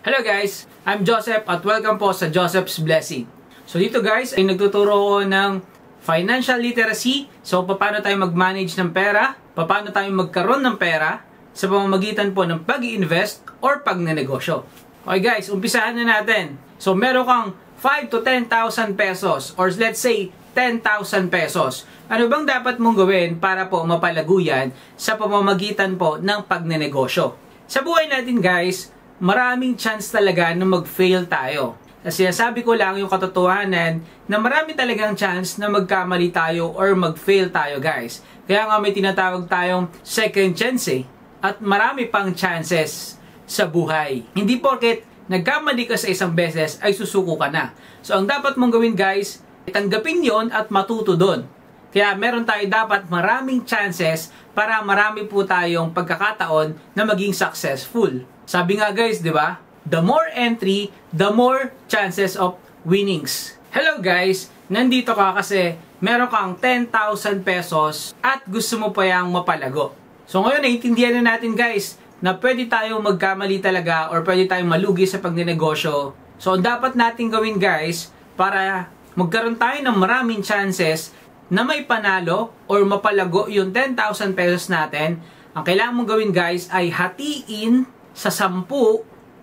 Hello guys, I'm Joseph at welcome po sa Joseph's Blessing. So dito guys ay nagtuturo ko ng financial literacy. So paano tayo mag-manage ng pera, paano tayo magkaroon ng pera sa pamamagitan po ng pag-i-invest or pagnenegosyo. Okay guys, umpisahan na natin. So meron kang 5 to 10,000 pesos or let's say 10,000 pesos. Ano bang dapat mong gawin para po mapalago yan sa pamamagitan po ng pagnenegosyo? Sa buhay natin guys, maraming chance talaga na mag-fail tayo. Kasi sinasabi ko lang yung katotohanan na marami talagang chance na magkamali tayo or mag-fail tayo guys. Kaya nga may tinatawag tayong second chance at marami pang chances sa buhay. Hindi porket nagkamali ka sa isang beses ay susuko ka na. So ang dapat mong gawin guys, tanggapin yon at matuto doon. Kaya meron tayo dapat maraming chances para marami po tayong pagkakataon na maging successful. Sabi nga guys, di ba? The more entry, the more chances of winnings. Hello guys, nandito ka kasi meron kang 10,000 pesos at gusto mo pa yang mapalago. So ngayon naiintindihan na natin guys na pwede tayong magkamali talaga or pwede tayong malugi sa pagnenegosyo. So ang dapat natin gawin guys para magkaroon tayo ng maraming chances na may panalo or mapalago yung 10,000 pesos natin, ang kailangan mong gawin guys ay hatiin sa 10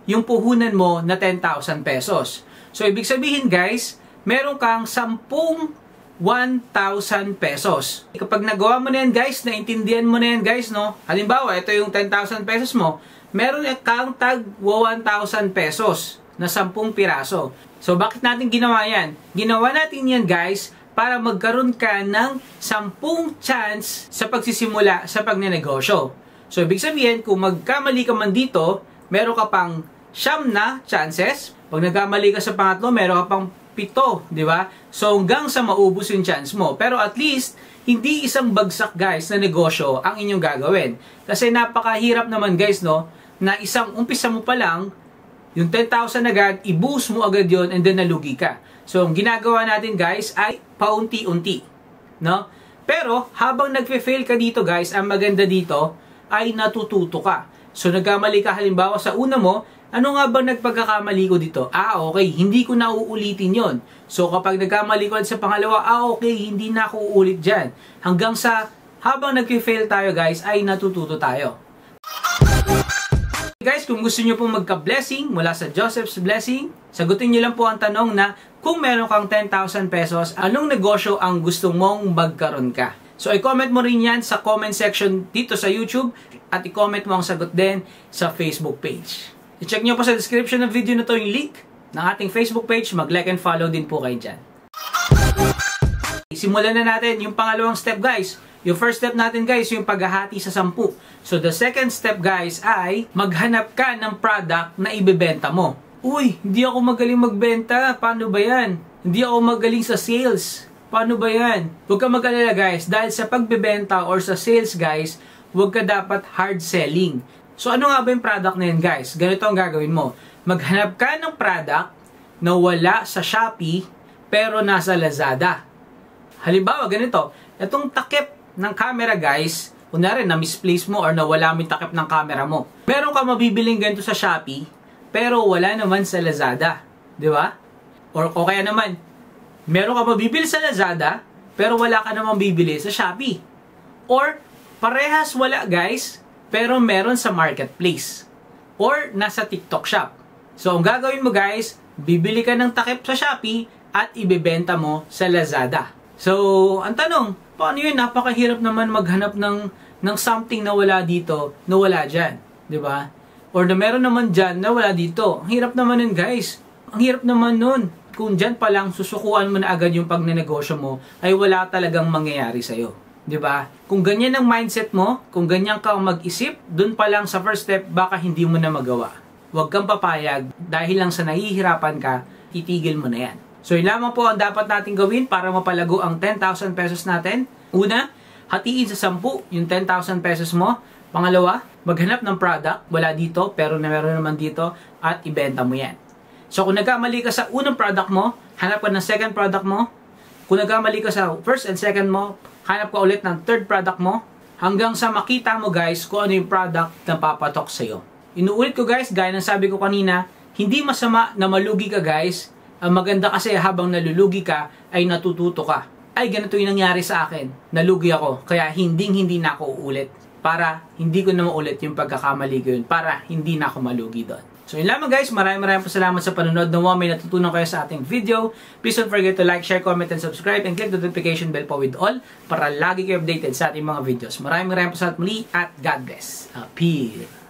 yung puhunan mo na 10,000 pesos. So, ibig sabihin guys, meron kang 10 1,000 pesos. Kapag nagawa mo na yan guys, naintindihan mo na yan guys, no? Halimbawa, ito yung 10,000 pesos mo, meron kang tag 1,000 pesos na 10 piraso. So, bakit natin ginawa yan? Ginawa natin yan guys, para magkaroon ka ng 10 chance sa pagsisimula sa pagnenegosyo. So, ibig sabihin, kung magkamali ka man dito, meron ka pang 9 na chances. Pag nagkamali ka sa pangatlo, meron ka pang 7, di ba? So, hanggang sa maubos yung chance mo. Pero at least, hindi isang bagsak guys na negosyo ang inyong gagawin. Kasi napakahirap naman guys, no? Na isang umpisa mo pa lang, yung 10,000 agad, i-boost mo agad yon and then nalugi ka. So, ang ginagawa natin guys ay paunti-unti, no? Pero, habang nagfe-fail ka dito guys, ang maganda dito ay natututo ka. So, nagkamali ka halimbawa sa una mo, ano nga bang nagpagkakamali ko dito? Okay, hindi ko na uulitin yon. So, kapag nagkamali ko sa pangalawa, okay, hindi na ako uulit dyan. Hanggang sa, habang nagfe-fail tayo guys, ay natututo tayo. Guys, kung gusto nyo pong magka-blessing mula sa Joseph's Blessing, sagutin nyo lang po ang tanong na kung meron kang 10,000 pesos, anong negosyo ang gusto mong magkaroon ka? So, i-comment mo rin yan sa comment section dito sa YouTube at i-comment mo ang sagot din sa Facebook page. I-check nyo po sa description ng video na to yung link ng ating Facebook page. Mag-like and follow din po kayo dyan. Simulan na natin yung pangalawang step guys. Yung first step natin guys, yung paghahati sa 10. So the second step guys ay maghanap ka ng product na ibebenta mo. Uy, hindi ako magaling magbenta. Paano ba yan? Hindi ako magaling sa sales. Paano ba yan? Huwag ka mag-alala guys, dahil sa pagbebenta or sa sales guys, huwag ka dapat hard selling. So ano nga ba yung product na yan guys? Ganito ang gagawin mo. Maghanap ka ng product na wala sa Shopee pero nasa Lazada. Halimbawa ganito, itong takip ng camera guys, kunwari na-misplace mo or nawala mo yung takip ng camera mo. Meron ka mabibiling ganito sa Shopee, pero wala naman sa Lazada. Di ba? O kaya naman, meron ka mabibili sa Lazada, pero wala ka naman bibili sa Shopee. Or, parehas wala guys, pero meron sa marketplace. Or, nasa TikTok shop. So, ang gagawin mo guys, bibili ka ng takip sa Shopee at ibebenta mo sa Lazada. So, ang tanong, paano yun? Napakahirap naman maghanap ng something na wala dito, na wala dyan. Diba? Or na meron naman dyan na wala dito. Ang hirap naman nun guys. Ang hirap naman nun. Kung dyan pa lang susukuan mo na agad yung pagnenegosyo mo, ay wala talagang mangyayari sa'yo. Diba? Kung ganyan ang mindset mo, kung ganyan ka mag-isip, dun pa lang sa first step, baka hindi mo na magawa. Huwag kang papayag dahil lang sa nahihirapan ka, titigil mo na yan. So, yun lamang po ang dapat natin gawin para mapalago ang 10,000 pesos natin. Una, hatiin sa 10 yung 10,000 pesos mo. Pangalawa, maghanap ng product. Wala dito, pero meron naman dito at ibenta mo yan. So, kung nagkamali ka sa unang product mo, hanap ka ng second product mo. Kung nagkamali ka sa first and second mo, hanap ka ulit ng third product mo. Hanggang sa makita mo guys kung ano yung product na papatok sa'yo. Inuulit ko guys, gaya ng sabi ko kanina, Hindi masama na malugi ka guys. Ang maganda kasi habang nalulugi ka ay natututo ka. Ay ganito yung nangyari sa akin. Nalugi ako kaya hindi na ako uulit. Para hindi ko na maulit yung pagkakamali ko yun. Para hindi na ako malugi doon. So yun lamang guys, maraming salamat sa panonood. Nawa may natutunan kayo sa ating video. Please don't forget to like, share, comment, and subscribe. And click the notification bell po with all para lagi kayo updated sa ating mga videos. Maraming salamat muli at God bless. Peace.